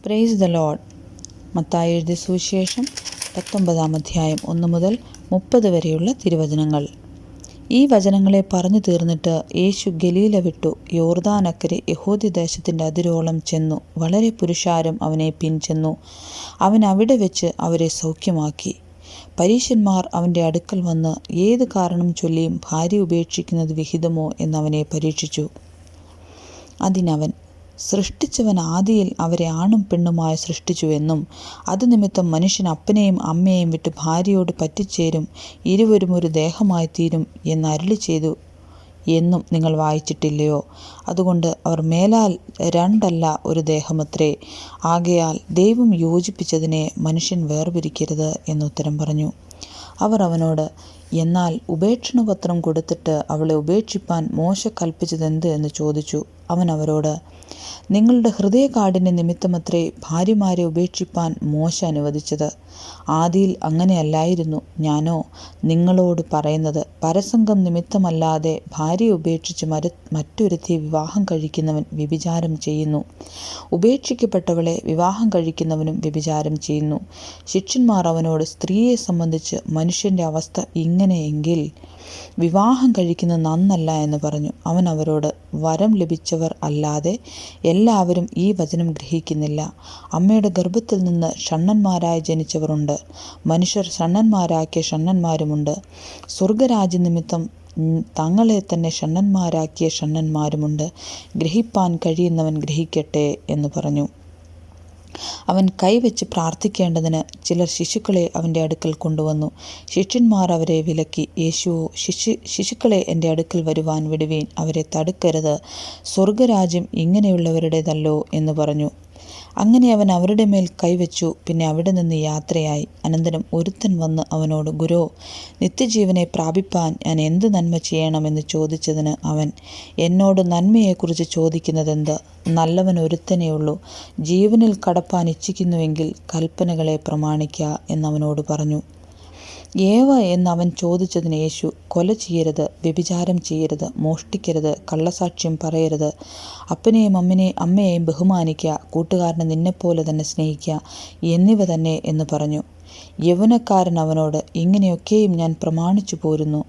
Praise the Lord. Mathai എഴുതിയ സുവിശേഷം 19-ാം അധ്യായം 1 മുതൽ 30 വരെയുള്ള തിരുവചനങ്ങൾ. ഈ വചനങ്ങളെ പറഞ്ഞു തീർന്നിട്ട് യേശു ഗലീല വിട്ടു യോർദാനക്കരെ യഹൂദ്യദേശത്തിൻ്റെ അതിരോളം ചെന്നു. വളരെ പുരുഷാരം അവനെ പിൻചെന്നു. അവൻ അവിടെ വെച്ച് അവരെ സൗഖ്യമാക്കി. പരീശന്മാർ അവൻ്റെ അടുക്കൽ വന്ന് ഏത് കാരണം ചൊല്ലിയും ഭാര്യ ഉപേക്ഷിക്കുന്നത് വിഹിതമോ എന്നവനെ പരീക്ഷിച്ചു. അതിനവൻ, സൃഷ്ടിച്ചവൻ ആദിയിൽ അവരെ ആണും പെണ്ണുമായി സൃഷ്ടിച്ചുവെന്നും അത് നിമിത്തം മനുഷ്യൻ അപ്പനെയും അമ്മയെയും വിട്ട് ഭാര്യയോട് പറ്റിച്ചേരും, ഇരുവരും ഒരു ദേഹമായി തീരും എന്ന് അരുളി ചെയ്തു എന്നും നിങ്ങൾ വായിച്ചിട്ടില്ലയോ? അതുകൊണ്ട് അവർ മേലാൽ രണ്ടല്ല ഒരു ദേഹമത്രേ. ആകയാൽ ദൈവം യോജിപ്പിച്ചതിനെ മനുഷ്യൻ വേർപിരിക്കരുത് എന്നുത്തരം പറഞ്ഞു. അവർ അവനോട്, എന്നാൽ ഉപേക്ഷണപത്രം കൊടുത്തിട്ട് അവളെ ഉപേക്ഷിപ്പാൻ മോശെ കൽപ്പിച്ചതെന്ത് എന്ന് ചോദിച്ചു. അവൻ അവരോട്, നിങ്ങളുടെ ഹൃദയകാഠിന്യ നിമിത്തമത്രേ ഭാര്യമാരെ ഉപേക്ഷിപ്പാൻ മോശെ അനുവദിച്ചത്. ആദിയിൽ അങ്ങനെയല്ലായിരുന്നു. ഞാനോ നിങ്ങളോട് പറയുന്നത്, പരസംഗം നിമിത്തമല്ലാതെ ഭാര്യയെ ഉപേക്ഷിച്ച് മറ്റൊരുത്തിയെ വിവാഹം കഴിക്കുന്നവൻ വ്യഭിചാരം ചെയ്യുന്നു. ഉപേക്ഷിക്കപ്പെട്ടവളെ വിവാഹം കഴിക്കുന്നവനും വ്യഭിചാരം ചെയ്യുന്നു. ശിഷ്യന്മാർ അവനോട്, സ്ത്രീയെ സംബന്ധിച്ച് മനുഷ്യൻ്റെ അവസ്ഥ ഇങ്ങനെയെങ്കിൽ വിവാഹം കഴിക്കുന്നത് നന്നല്ല എന്ന് പറഞ്ഞു. അവൻ അവരോട്, വരം ലഭിച്ചവർ അല്ലാതെ എല്ലാവരും ഈ വചനം ഗ്രഹിക്കുന്നില്ല. അമ്മയുടെ ഗർഭത്തിൽ നിന്ന് ഷണ്ഡന്മാരായി ജനിച്ചവർ ഉണ്ട്, മനുഷ്യർ ഷണ്ഡന്മാരാക്കിയ ഷണ്ഡന്മാരുമുണ്ട്. സ്വർഗരാജ്യ നിമിത്തം തങ്ങളെ തന്നെ ഷണ്ഡന്മാരാക്കിയ ഷണ്ഡന്മാരുമുണ്ട്. ഗ്രഹിപ്പാൻ കഴിയുന്നവൻ ഗ്രഹിക്കട്ടെ എന്ന് പറഞ്ഞു. അവൻ കൈവച്ച് പ്രാർത്ഥിക്കേണ്ടതിന് ചിലർ ശിശുക്കളെ അവൻ്റെ അടുക്കൽ കൊണ്ടുവന്നു. ശിഷ്യന്മാർ അവരെ വിലക്കി. യേശുവോ, ശിശുക്കളെ എൻ്റെ അടുക്കൽ വരുവാൻ വിടുവീൻ, അവരെ തടുക്കരുത്, സ്വർഗരാജ്യം ഇങ്ങനെയുള്ളവരുടേതല്ലോ എന്ന് പറഞ്ഞു. അങ്ങനെ അവൻ അവരുടെ മേൽ കൈവച്ചു. പിന്നെ അവിടെ നിന്ന് യാത്രയായി. അനന്തരം ഒരുത്തൻ വന്ന് അവനോട്, ഗുരോ, നിത്യജീവനെ പ്രാപിപ്പാൻ ഞാൻ എന്ത് നന്മ ചെയ്യണമെന്ന് ചോദിച്ചതിന് അവൻ, എന്നോട് നന്മയെക്കുറിച്ച് ചോദിക്കുന്നതെന്ത്? നല്ലവൻ ഒരുത്തനേ ഉള്ളൂ. ജീവനിൽ കടപ്പാൻ ഇച്ഛിക്കുന്നുവെങ്കിൽ കൽപ്പനകളെ പ്രമാണിക്ക എന്നവനോട് പറഞ്ഞു. ഏവ എന്നവൻ ചോദിച്ചതിന് യേശു, കൊല ചെയ്യരുത്, വ്യഭിചാരം ചെയ്യരുത്, മോഷ്ടിക്കരുത്, കള്ളസാക്ഷ്യം പറയരുത്, അപ്പനെയും അമ്മയെയും ബഹുമാനിക്കുക, കൂട്ടുകാരനെ നിന്നെപ്പോലെ തന്നെ സ്നേഹിക്കുക എന്നിവ തന്നെ എന്ന് പറഞ്ഞു. യൗവനക്കാരൻ അവനോട്, ഇങ്ങനെയൊക്കെയും ഞാൻ പ്രമാണിച്ചു പോരുന്നു,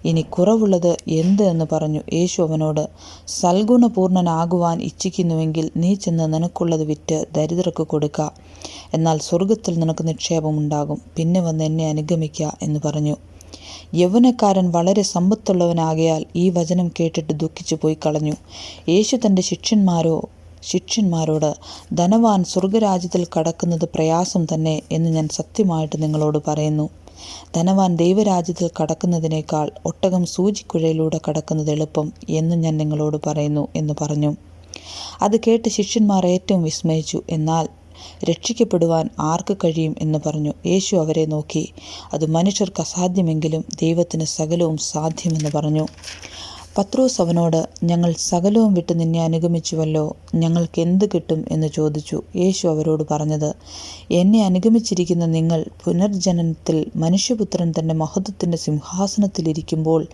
ഇനി കുറവുള്ളത് എന്ത് എന്ന് പറഞ്ഞു. യേശു അവനോട്, സൽഗുണപൂർണനാകുവാൻ ഇച്ഛിക്കുന്നുവെങ്കിൽ നീ ചെന്ന് നിനക്കുള്ളത് വിറ്റ് ദരിദ്രർക്ക് കൊടുക്ക, എന്നാൽ സ്വർഗത്തിൽ നിനക്ക് നിക്ഷേപമുണ്ടാകും. പിന്നെ വന്ന് എന്നെ അനുഗമിക്ക എന്ന് പറഞ്ഞു. യൗവനക്കാരൻ വളരെ സമ്പത്തുള്ളവനാകയാൽ ഈ വചനം കേട്ടിട്ട് ദുഃഖിച്ചു പോയി കളഞ്ഞു. യേശു തൻ്റെ ശിഷ്യന്മാരോട്, ധനവാൻ സ്വർഗരാജ്യത്തിൽ കടക്കുന്നത് പ്രയാസം തന്നെ എന്ന് ഞാൻ സത്യമായിട്ട് നിങ്ങളോട് പറയുന്നു. ധനവാൻ ദൈവരാജ്യത്തിൽ കടക്കുന്നതിനേക്കാൾ ഒട്ടകം സൂചിക്കുഴയിലൂടെ കടക്കുന്നത് എളുപ്പം എന്ന് ഞാൻ നിങ്ങളോട് പറയുന്നു എന്ന് പറഞ്ഞു. അത് കേട്ട് ശിഷ്യന്മാർ ഏറ്റവും വിസ്മയിച്ചു. എന്നാൽ രക്ഷിക്കപ്പെടുവാൻ ആർക്ക് കഴിയും എന്ന് പറഞ്ഞു. യേശു അവരെ നോക്കി, അത് മനുഷ്യർക്ക് അസാധ്യമെങ്കിലും ദൈവത്തിന് സകലവും സാധ്യമെന്ന് പറഞ്ഞു. പത്രോസ് അവനോട്, ഞങ്ങൾ സകലവും വിട്ട് നിന്നെ അനുഗമിച്ചുവല്ലോ, ഞങ്ങൾക്ക് എന്ത് കിട്ടും എന്ന് ചോദിച്ചു. യേശു അവരോട് പറഞ്ഞത്, എന്നെ അനുഗമിച്ചിരിക്കുന്ന നിങ്ങൾ പുനർജനനത്തിൽ മനുഷ്യപുത്രൻ തൻ്റെ മഹത്വത്തിൻ്റെ സിംഹാസനത്തിലിരിക്കുമ്പോൾ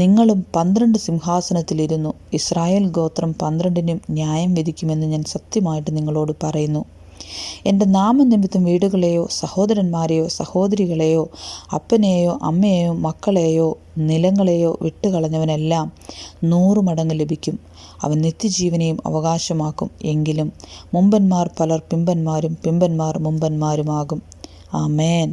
നിങ്ങളും 12 സിംഹാസനത്തിലിരുന്നു ഇസ്രായേൽ ഗോത്രം 12-നും ന്യായം വിധിക്കുമെന്ന് ഞാൻ സത്യമായിട്ട് നിങ്ങളോട് പറയുന്നു. എൻ്റെ നാമനിമിത്തം വീടുകളെയോ സഹോദരന്മാരെയോ സഹോദരികളെയോ അപ്പനെയോ അമ്മയെയോ മക്കളെയോ നിലങ്ങളെയോ വിട്ടുകളഞ്ഞവനെല്ലാം 100 മടങ്ങ് ലഭിക്കും. അവൻ നിത്യജീവനെയും അവകാശമാക്കും. എങ്കിലും മുമ്പന്മാർ പലർ പിമ്പന്മാരും പിമ്പന്മാർ മുമ്പന്മാരുമാകും. ആമേൻ.